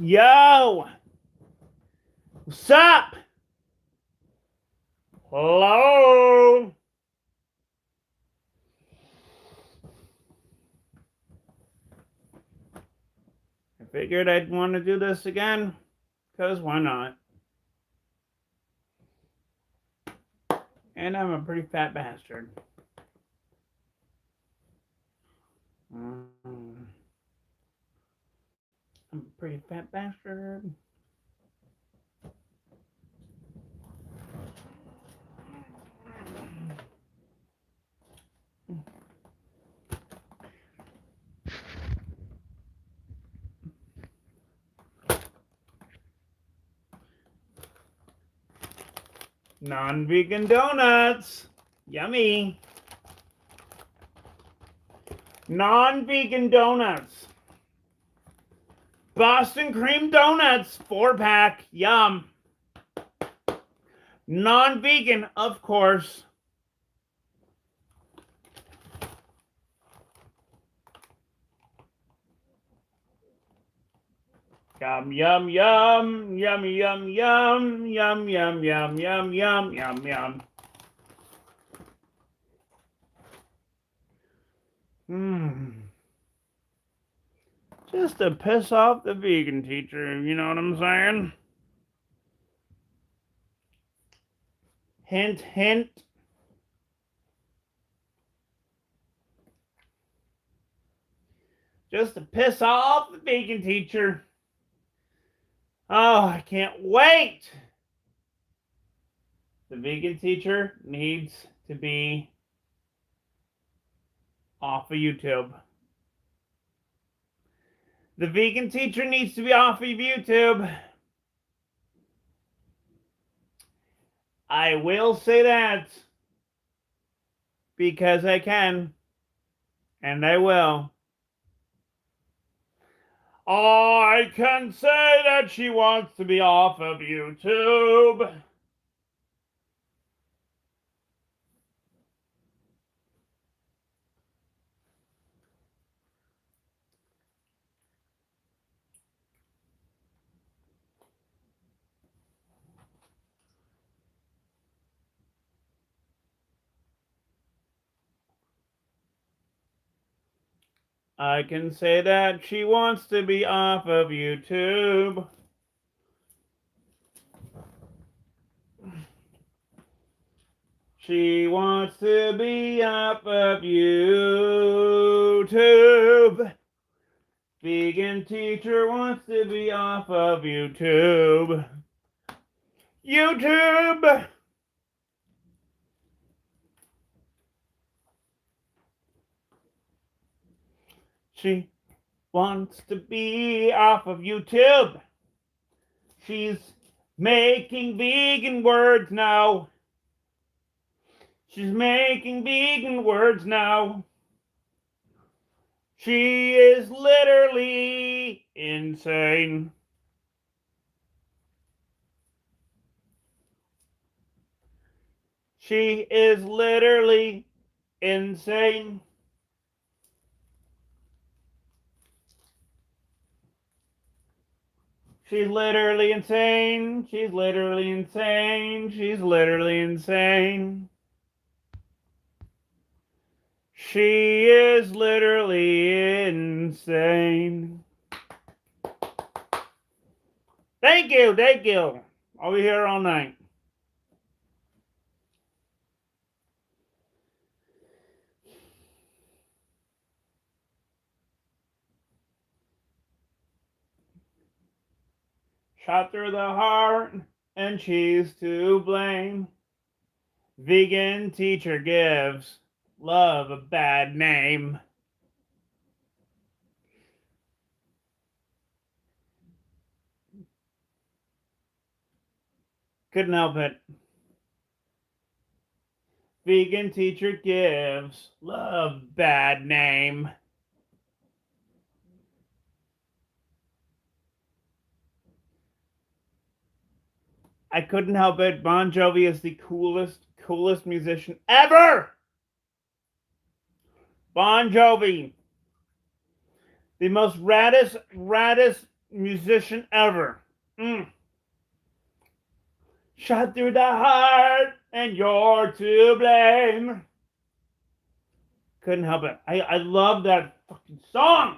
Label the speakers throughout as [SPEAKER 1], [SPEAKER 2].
[SPEAKER 1] Yo! What's up? Hello? I figured I'd want to do this again, because why not? And I'm a pretty fat bastard. I'm a pretty fat bastard. Non-vegan donuts. Yummy. Non-vegan donuts. Boston cream donuts, 4-pack. Yum. Non-vegan, of course. Yum, yum, yum, yummy, yum, yum, yum, yum, yum, yum, yum, yum, yum. Just to piss off the vegan teacher, you know what I'm saying? Hint, hint. Just to piss off the vegan teacher. Oh, I can't wait. The vegan teacher needs to be off of YouTube. The vegan teacher needs to be off of YouTube. I will say that because I can, and I will. I can say that she wants to be off of YouTube. I can say that she wants to be off of YouTube. She wants to be off of YouTube. Vegan teacher wants to be off of YouTube. YouTube! She wants to be off of YouTube. She's making vegan words now. She's making vegan words now. She is literally insane. She is literally insane. She's literally insane. She's literally insane. She's literally insane. She is literally insane. Thank you, thank you. I'll be here all night. Shot through the heart, and she's to blame. Vegan teacher gives love a bad name. Couldn't help it. Vegan teacher gives love bad name. I couldn't help it. Bon Jovi is the coolest musician ever. Bon Jovi. The most raddest musician ever. Shot through the heart, and you're to blame. Couldn't help it. I love that fucking song.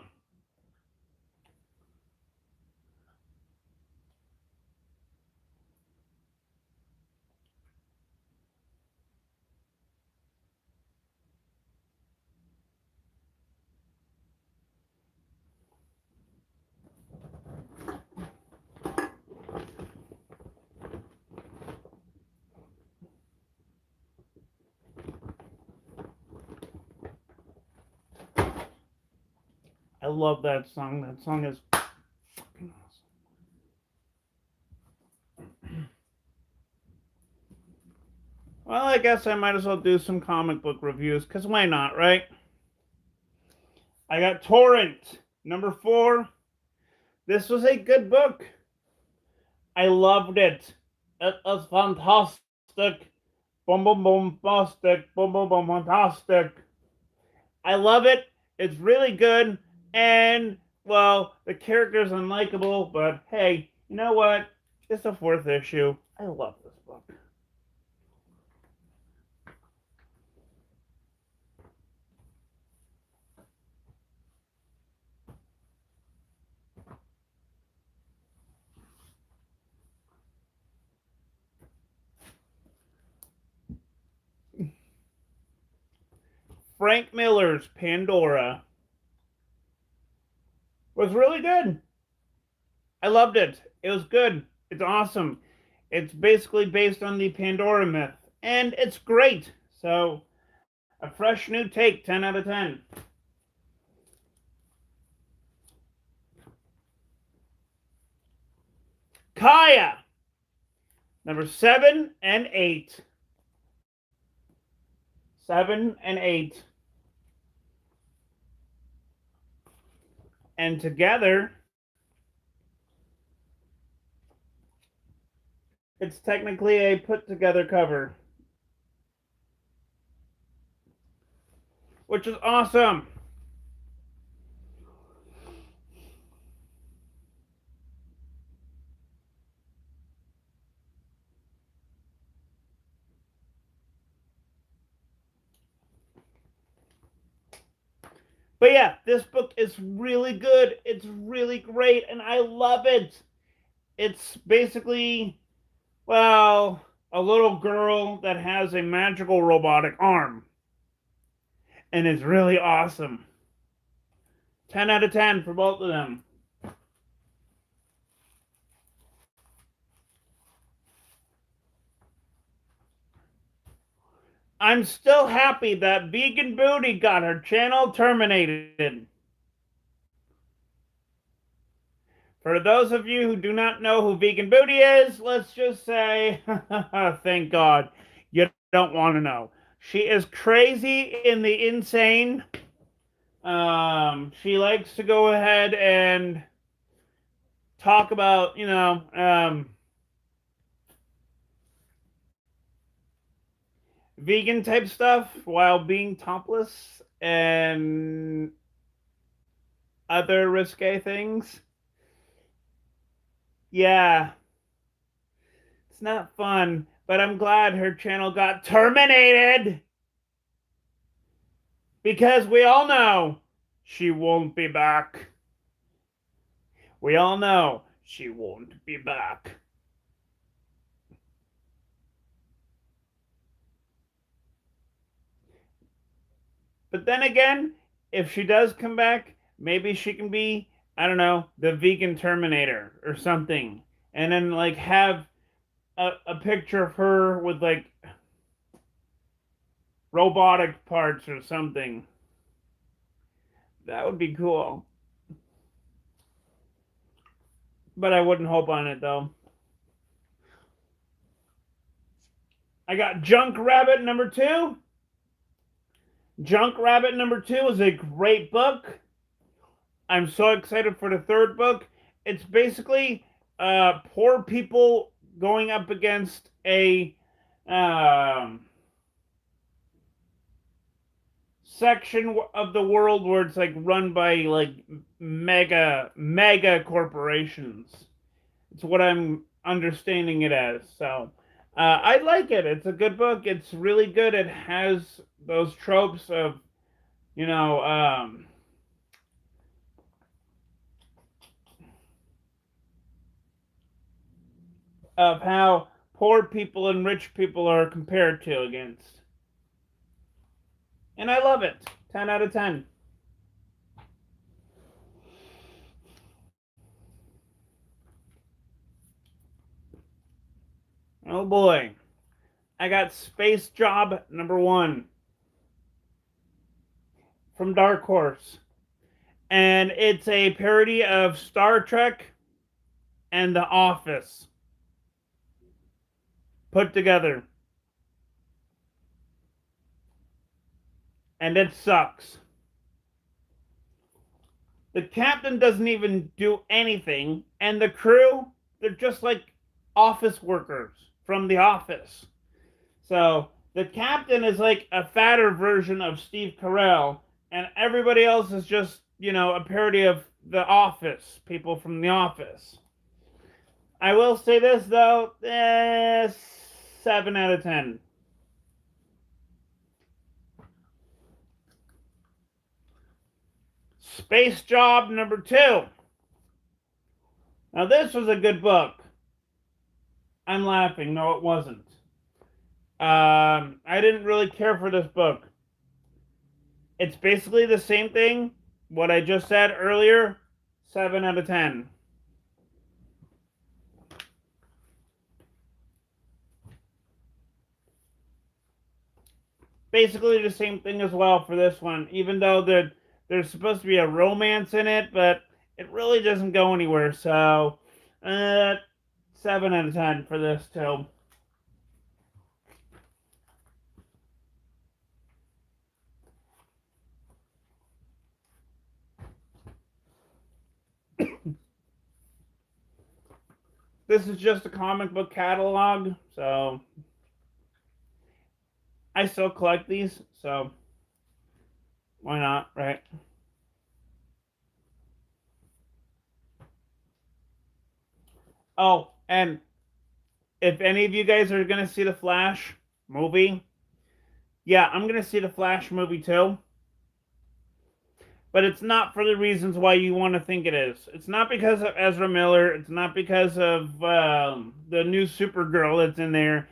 [SPEAKER 1] I love that song. That song is fucking awesome. Well, I guess I might as well do some comic book reviews, because why not, right? I got Torrent, number 4. This was a good book. I loved it. It was fantastic. Boom, boom, boom, fantastic. Boom, boom, boom, fantastic. I love it. It's really good. And, well, the character's unlikable, but hey, you know what? It's the 4th issue. I love this book. Frank Miller's Pandora was really good. I loved it. It was good. It's awesome. It's basically based on the Pandora myth, and it's great. So, a fresh new take, 10 out of 10. Kaya, number 7 and 8. 7 and 8. And together, it's technically a put together cover, which is awesome. But yeah, this book is really good. It's really great, and I love it. It's basically, well, a little girl that has a magical robotic arm. And it's really awesome. 10 out of 10 for both of them. I'm still happy that Vegan Booty got her channel terminated. For those of you who do not know who Vegan Booty is, let's just say, thank God, you don't want to know. She is crazy in the insane. She likes to go ahead and talk about, vegan type stuff while being topless and other risque things. Yeah. It's not fun, but I'm glad her channel got terminated. Because we all know she won't be back. We all know she won't be back. But then again, if she does come back, maybe she can be, I don't know, the vegan Terminator or something. And then, like, have a picture of her with, like, robotic parts or something. That would be cool. But I wouldn't hope on it, though. I got Junk Rabbit number 2. Junk Rabbit number 2 is a great book. I'm so excited for the 3rd book. It's basically poor people going up against a section of the world where it's like run by like mega corporations. It's what I'm understanding it as. So I like it. It's a good book. It's really good. It has those tropes of, you know, of how poor people and rich people are compared to against. And I love it. 10 out of 10. Oh boy. I got Space Job #1 from Dark Horse. And it's a parody of Star Trek and The Office put together. And it sucks. The captain doesn't even do anything, and the crew, they're just like office workers from The Office. So the captain is like a fatter version of Steve Carell, and everybody else is just, you know, a parody of The Office, people from The Office. I will say this though, 7 out of 10. Space Job #2. Now this was a good book. I'm laughing. No, it wasn't. I didn't really care for this book. It's basically the same thing, what I just said earlier. 7 out of 10. Basically the same thing as well for this one, even though there's supposed to be a romance in it, but it really doesn't go anywhere. So 7 out of 10 for this too. This is just a comic book catalog, so I still collect these, so why not, right? Oh, and if any of you guys are going to see the Flash movie, yeah, I'm going to see the Flash movie too. But it's not for the reasons why you want to think it is. It's not because of Ezra Miller. It's not because of the new Supergirl that's in there.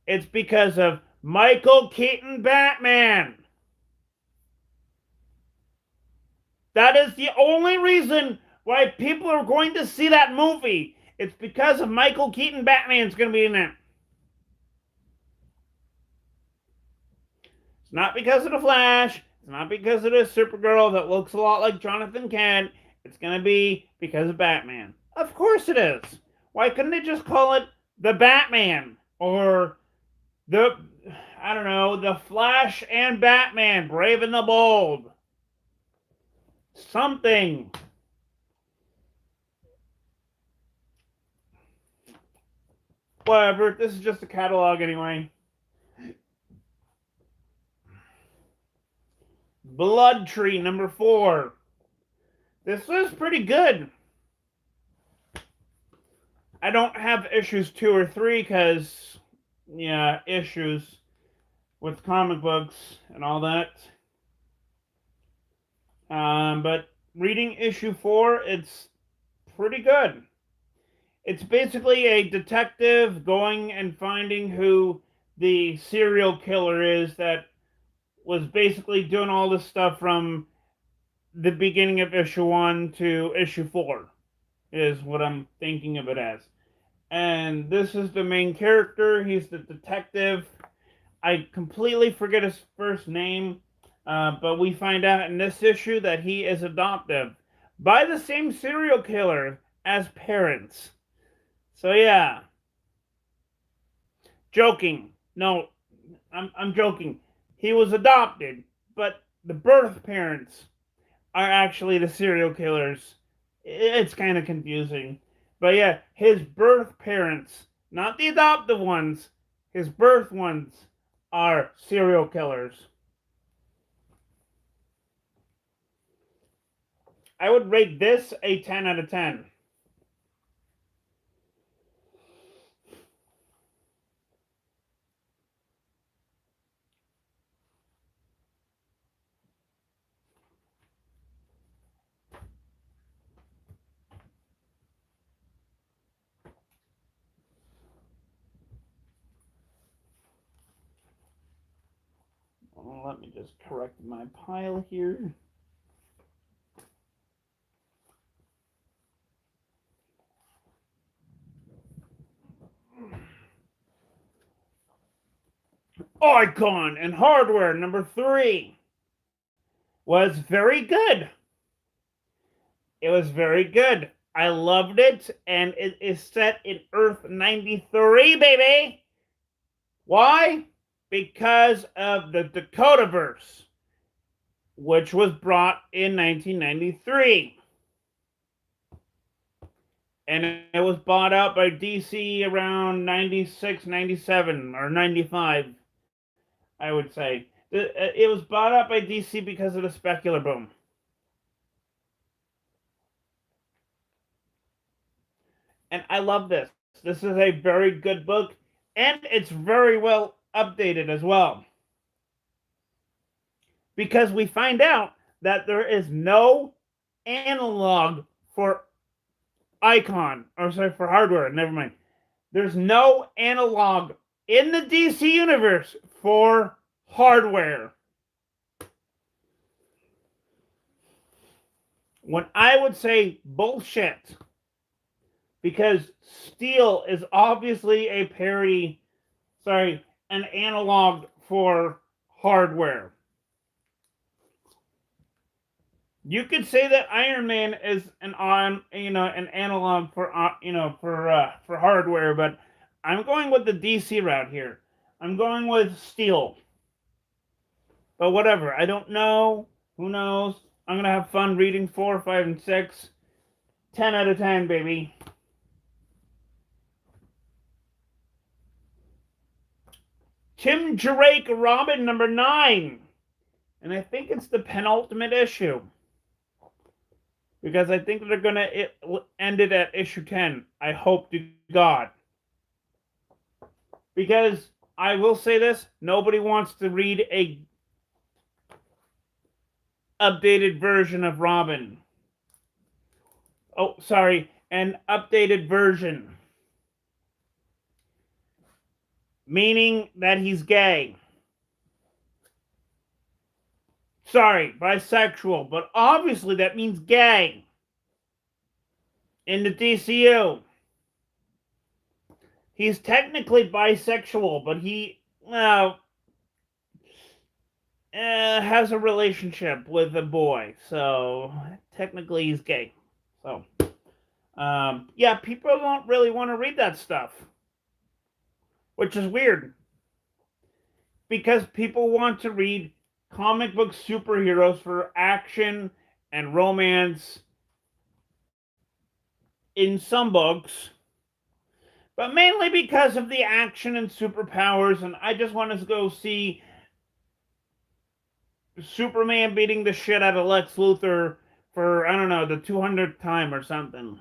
[SPEAKER 1] It's because of Michael Keaton Batman. That is the only reason why people are going to see that movie. It's because of Michael Keaton Batman's going to be in it. It's not because of the Flash. It's not because of the Supergirl that looks a lot like Jonathan Kent. It's going to be because of Batman. Of course it is. Why couldn't they just call it The Batman? Or the, I don't know, The Flash and Batman, Brave and the Bold. Something. Whatever, this is just a catalog anyway. Blood Tree #4. This was pretty good. I don't have issues 2 or 3 because, yeah, issues with comic books and all that. But reading issue 4, it's pretty good. It's basically a detective going and finding who the serial killer is that was basically doing all this stuff from the beginning of issue 1 to issue 4, is what I'm thinking of it as. And this is the main character. He's the detective. I completely forget his first name, but we find out in this issue that he is adoptive by the same serial killer as parents. So yeah. Joking. No, I'm joking. He was adopted, but the birth parents are actually the serial killers. It's kind of confusing. But yeah, his birth parents, not the adoptive ones, his birth ones are serial killers. I would rate this a 10 out of 10. Let me just correct my pile here. Icon and Hardware number 3 was very good. It was very good. I loved it, and it is set in Earth 93, baby. Why? Because of the Dakotaverse, which was brought in 1993. And it was bought out by DC around 96, 97, or 95, I would say. It was bought out by DC because of the specular boom. And I love this. This is a very good book, and it's very well updated as well. Because we find out that there is no analog for Icon, or sorry, for Hardware, never mind. There's no analog in the DC universe for Hardware. When I would say bullshit, because Steel is obviously a parody, an analog for Hardware. You could say that Iron Man is an analog for Hardware, but I'm going with the DC route here. I'm going with Steel. But whatever, I don't know. Who knows? I'm gonna have fun reading 4, 5, and 6. 10 out of 10, baby. Tim Drake Robin number 9. And I think it's the penultimate issue. Because I think they're going to end it at issue 10. I hope to God. Because I will say this, nobody wants to read a updated version of Robin. Oh, sorry, an updated version. Meaning that he's gay. Sorry, bisexual, but obviously that means gay. In the DCU. He's technically bisexual, but he has a relationship with a boy, so technically he's gay. So, yeah, people don't really want to read that stuff, which is weird, because people want to read comic book superheroes for action and romance in some books, but mainly because of the action and superpowers, and I just want to go see Superman beating the shit out of Lex Luthor for, I don't know, the 200th time or something.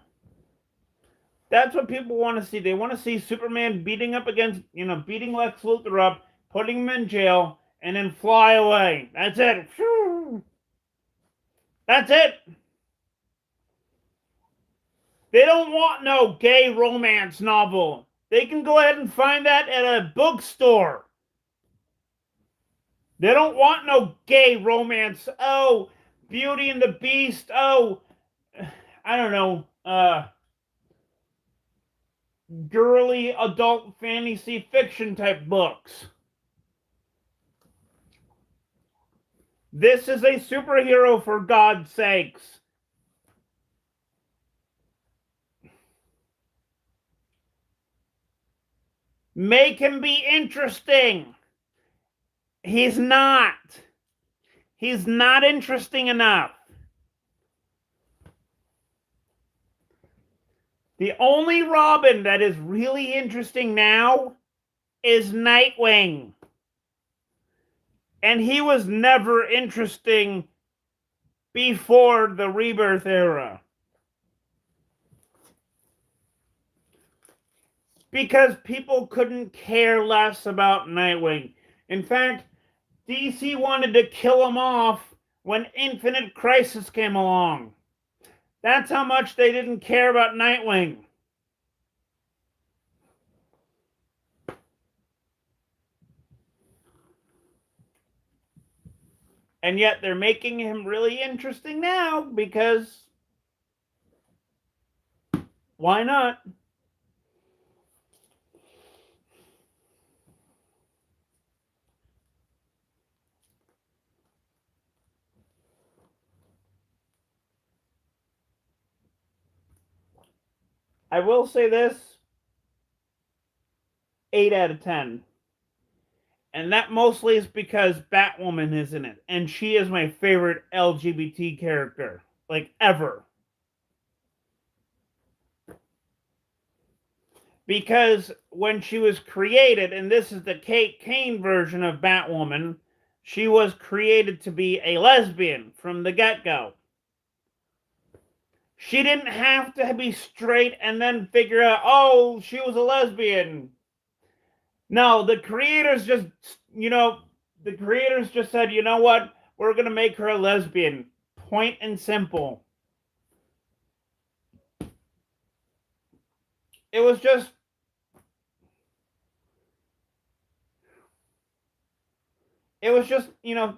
[SPEAKER 1] That's what people want to see. They want to see Superman beating Lex Luthor up, putting him in jail, and then fly away. That's it. That's it. They don't want no gay romance novel. They can go ahead and find that at a bookstore. They don't want no gay romance. Oh, Beauty and the Beast. Oh, I don't know. Girly adult fantasy fiction type books. This is a superhero, for God's sakes. Make him be interesting. He's not. He's not interesting enough. The only Robin that is really interesting now is Nightwing. And he was never interesting before the Rebirth era. Because people couldn't care less about Nightwing. In fact, DC wanted to kill him off when Infinite Crisis came along. That's how much they didn't care about Nightwing. And yet they're making him really interesting now because why not? I will say this, 8 out of 10. And that mostly is because Batwoman is in it. And she is my favorite LGBT character. Like, ever. Because when she was created, and this is the Kate Kane version of Batwoman, she was created to be a lesbian from the get-go. She didn't have to be straight and then figure out, oh, she was a lesbian. No, the creators just, said, you know what? We're going to make her a lesbian. Point and simple. It was just,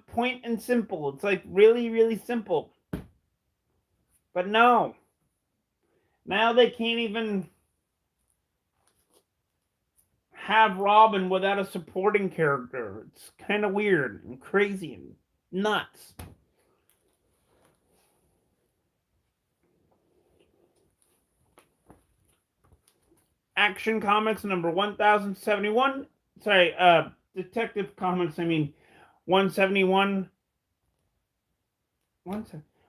[SPEAKER 1] point and simple. It's like really, really simple. But no. Now they can't even have Robin without a supporting character. It's kind of weird and crazy and nuts. Action Comics number 1071. Sorry, Detective Comics, 171.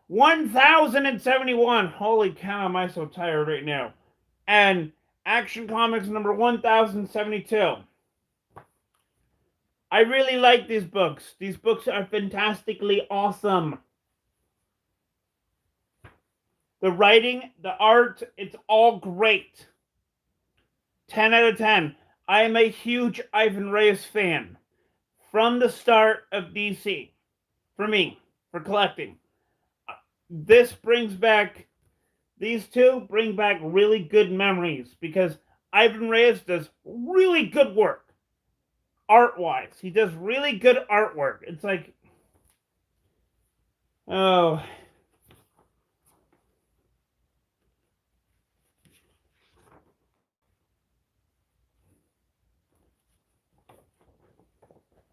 [SPEAKER 1] 1071. Holy cow, am I so tired right now. And Action Comics number 1072. I really like these books. These books are fantastically awesome. The writing, the art, it's all great. 10 out of 10. I am a huge Ivan Reyes fan. From the start of DC. For me. For collecting. These two bring back really good memories. Because Ivan Reyes does really good work. Art-wise. He does really good artwork. It's like... oh...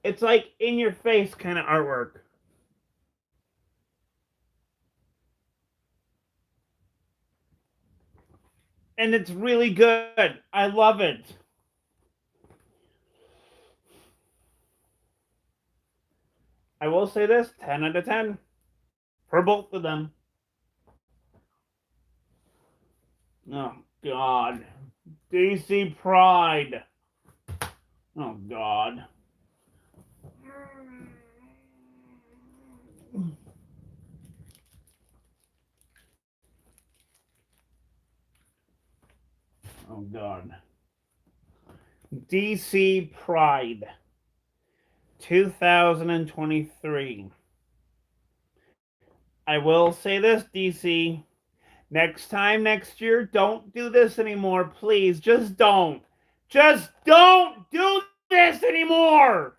[SPEAKER 1] it's like in your face kind of artwork. And it's really good. I love it. I will say this, 10 out of 10 for both of them. Oh, God. DC Pride. Oh, God. Oh, God. DC Pride 2023. I will say this, DC. Next year, don't do this anymore, please. Just don't. Just don't do this anymore.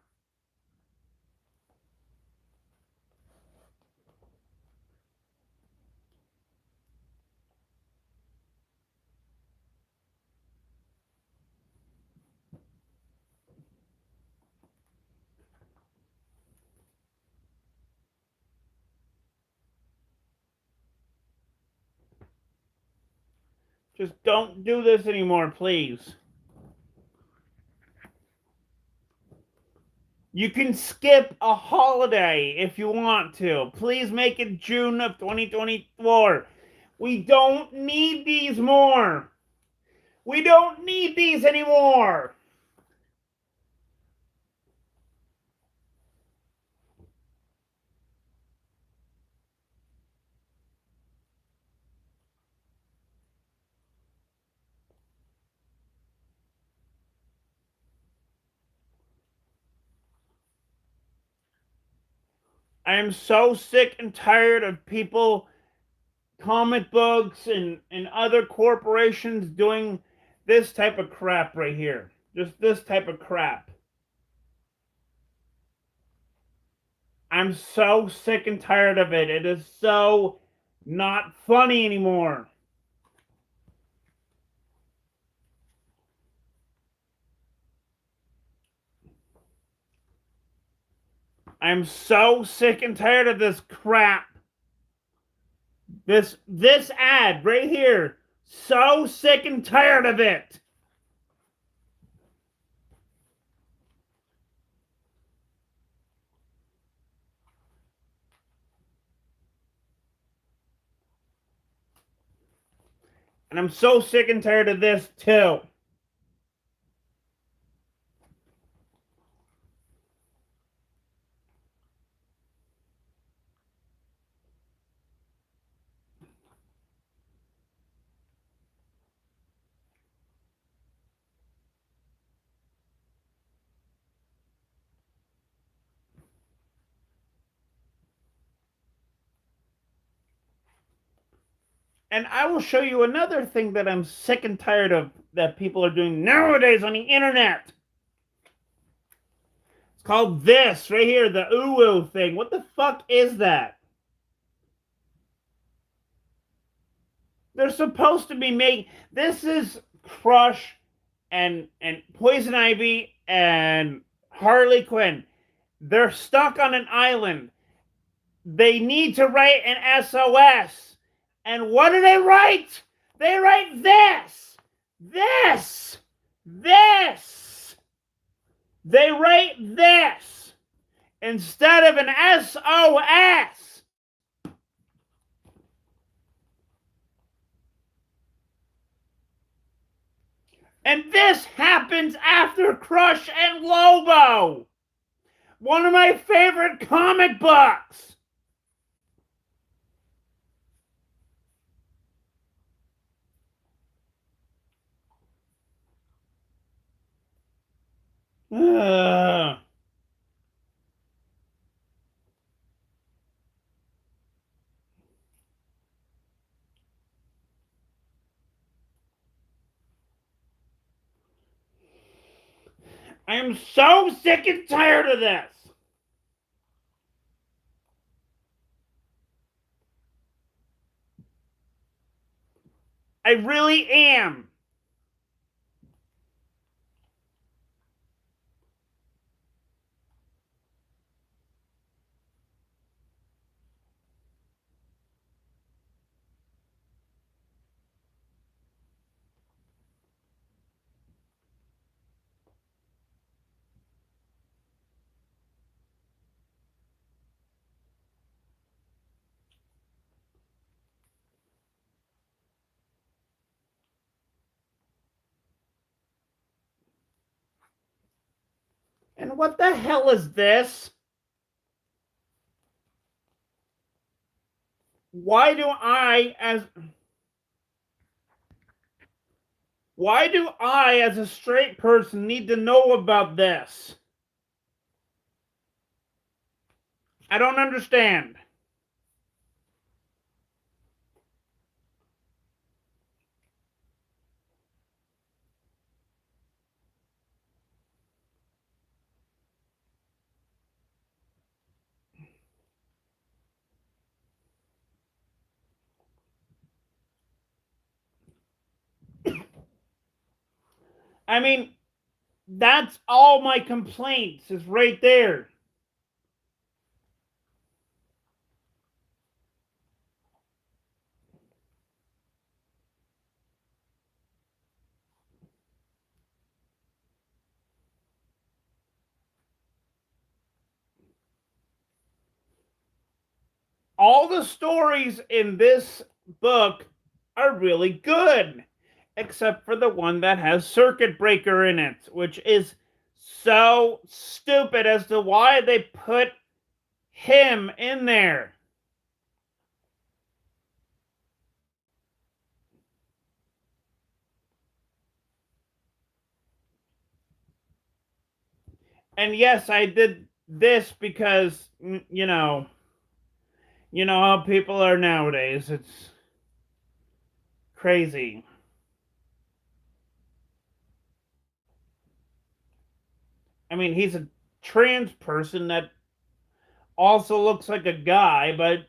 [SPEAKER 1] Just don't do this anymore, please. You can skip a holiday if you want to. Please make it June of 2024. We don't need these more. We don't need these anymore. I am so sick and tired of people, comic books and other corporations doing this type of crap right here. Just this type of crap. I'm so sick and tired of it. It is so not funny anymore. I'm so sick and tired of this crap. This ad right here. So sick and tired of it. And I'm so sick and tired of this too. And I will show you another thing that I'm sick and tired of that people are doing nowadays on the internet. It's called this right here, the ooh thing. What the fuck is that? They're supposed to be making. This is Crush and Poison Ivy and Harley Quinn. They're stuck on an island. They need to write an SOS. And what do they write? They write this. This. This. They write this instead of an SOS. And this happens after Crush and Lobo. One of my favorite comic books. Ugh. I am so sick and tired of this. I really am. And what the hell is this? Why do I as a straight person need to know about this? I don't understand. I mean, that's all my complaints is right there. All the stories in this book are really good, except for the one that has Circuit Breaker in it, which is so stupid as to why they put him in there. And yes, I did this because, you know, You know how people are nowadays. It's crazy. I mean, he's a trans person that also looks like a guy, but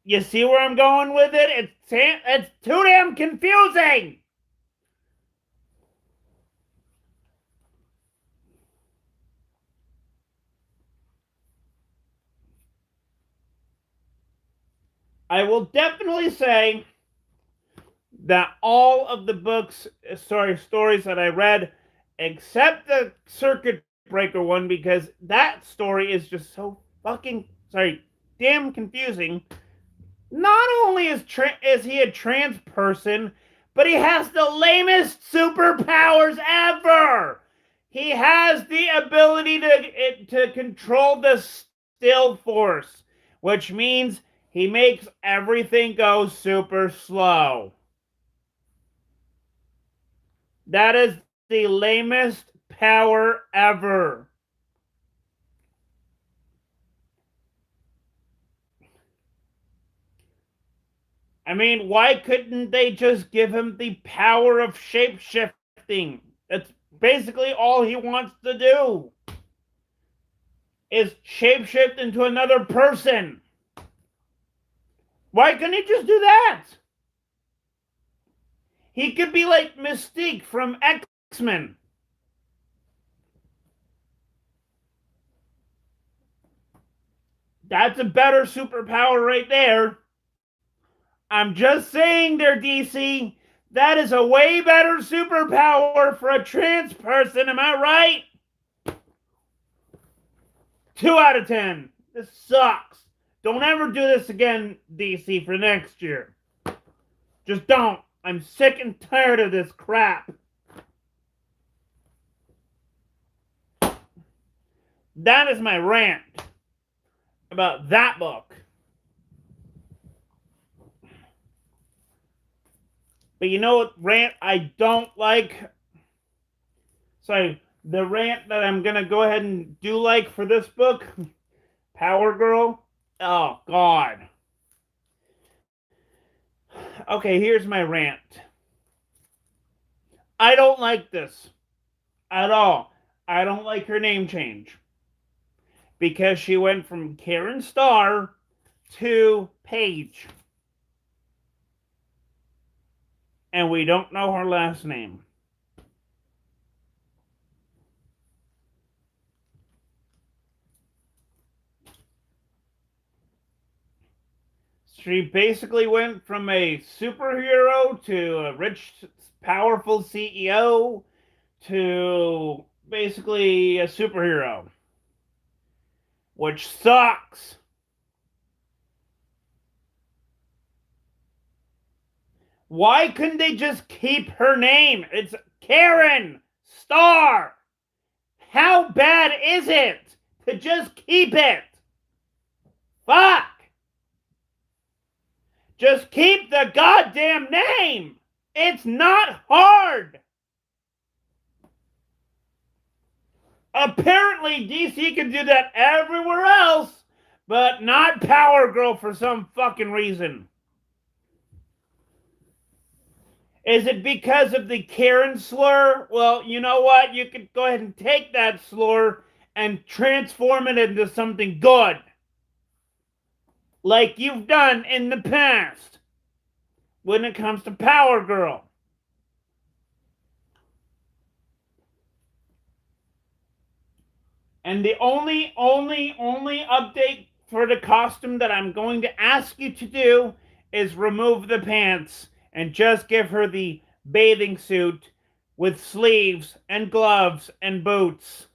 [SPEAKER 1] you see where I'm going with it? It's too damn confusing. I will definitely say that all of the stories that I read, except the circuit breaker one, because that story is just so fucking damn confusing. Not only is he a trans person, but he has the lamest superpowers ever. He has the ability to control the still force, which means he makes everything go super slow. That is the lamest power ever. I mean, why couldn't they just give him the power of shape-shifting? That's basically all he wants to do. Is shapeshift into another person. Why couldn't he just do that? He could be like Mystique from X-Men. That's a better superpower right there. I'm just saying there, DC. That is a way better superpower for a trans person, am I right? 2 out of 10. This sucks. Don't ever do this again, DC, for next year. Just don't. I'm sick and tired of this crap. That is my rant about that book. But you know what rant I don't like? Sorry, the rant that I'm going to go ahead and do like for this book, Power Girl. Oh, God. Okay, here's my rant. I don't like this at all. I don't like her name change. Because she went from Karen Starr to Paige. And we don't know her last name. She basically went from a superhero to a rich, powerful CEO to basically a superhero. Which sucks. Why couldn't they just keep her name? It's Karen Starr. How bad is it to just keep it? Fuck. Just keep the goddamn name. It's not hard. Apparently, DC can do that everywhere else, but not Power Girl for some fucking reason. Is it because of the Karen slur? Well, you know what? You could go ahead and take that slur and transform it into something good. Like you've done in the past when it comes to Power Girl. And the only update for the costume that I'm going to ask you to do is remove the pants and just give her the bathing suit with sleeves and gloves and boots.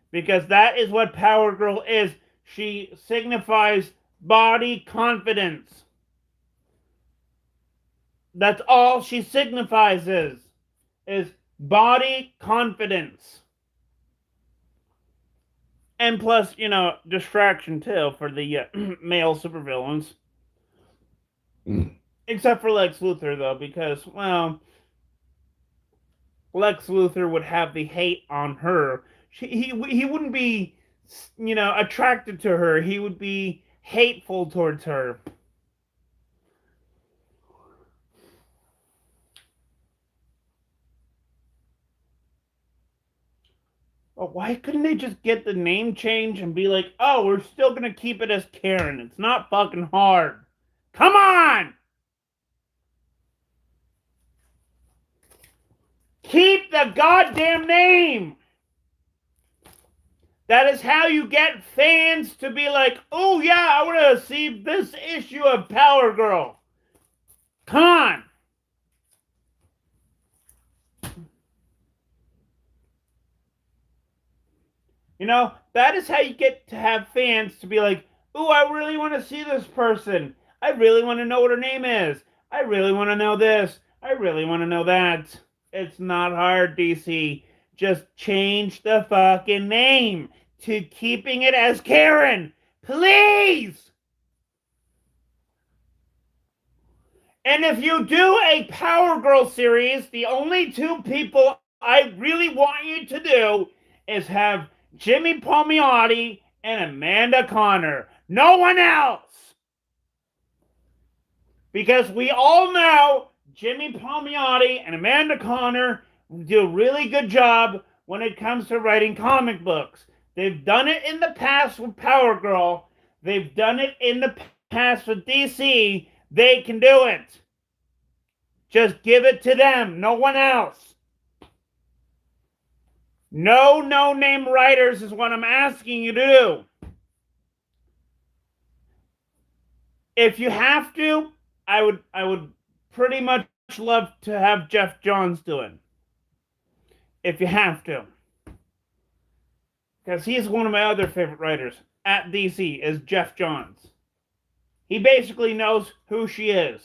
[SPEAKER 1] Because that is what Power Girl is. She signifies body confidence. That's all she signifies is body confidence. And plus, you know, distraction too for the male supervillains. Except for Lex Luthor, though, because, well, Lex Luthor would have the hate on her. He wouldn't be, you know, attracted to her. He would be hateful towards her. But why couldn't they just get the name change and be like, oh, we're still going to keep it as Karen. It's not fucking hard. Come on! Keep the goddamn name! That is how you get fans to be like, oh yeah, I want to see this issue of Power Girl. Come on! You know, that is how you get to have fans to be like, ooh, I really want to see this person. I really want to know what her name is. I really want to know this. I really want to know that. It's not hard, DC. Just change the fucking name to keeping it as Karen. Please! And if you do a Power Girl series, the only two people I really want you to do is have Jimmy Palmiotti and Amanda Connor. No one else! Because we all know Jimmy Palmiotti and Amanda Connor do a really good job when it comes to writing comic books. They've done it in the past with Power Girl. They've done it in the past with DC. They can do it. Just give it to them. No one else. No name writers is what I'm asking you to do. If you have to, I would pretty much love to have Jeff Johns do it. If you have to. Because he's one of my other favorite writers at DC is Jeff Johns. He basically knows who she is.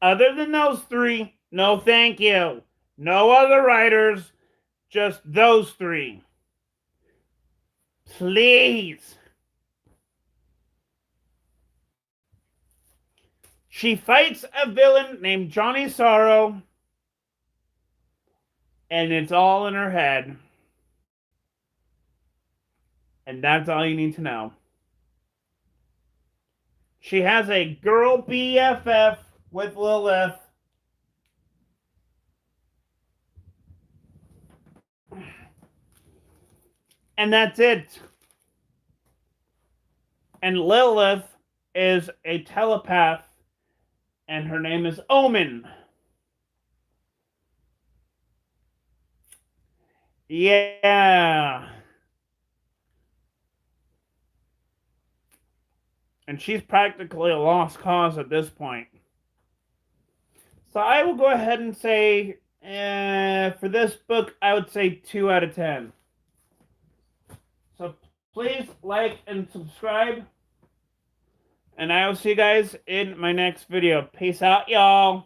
[SPEAKER 1] Other than those three, no thank you. No other writers. Just those three. Please. She fights a villain named Johnny Sorrow. And it's all in her head. And that's all you need to know. She has a girl BFF with Lilith. And that's it. And Lilith is a telepath, and her name is Omen. Yeah. And she's practically a lost cause at this point. So I will go ahead and say, for this book, I would say 2 out of 10. So please like and subscribe. And I will see you guys in my next video. Peace out, y'all.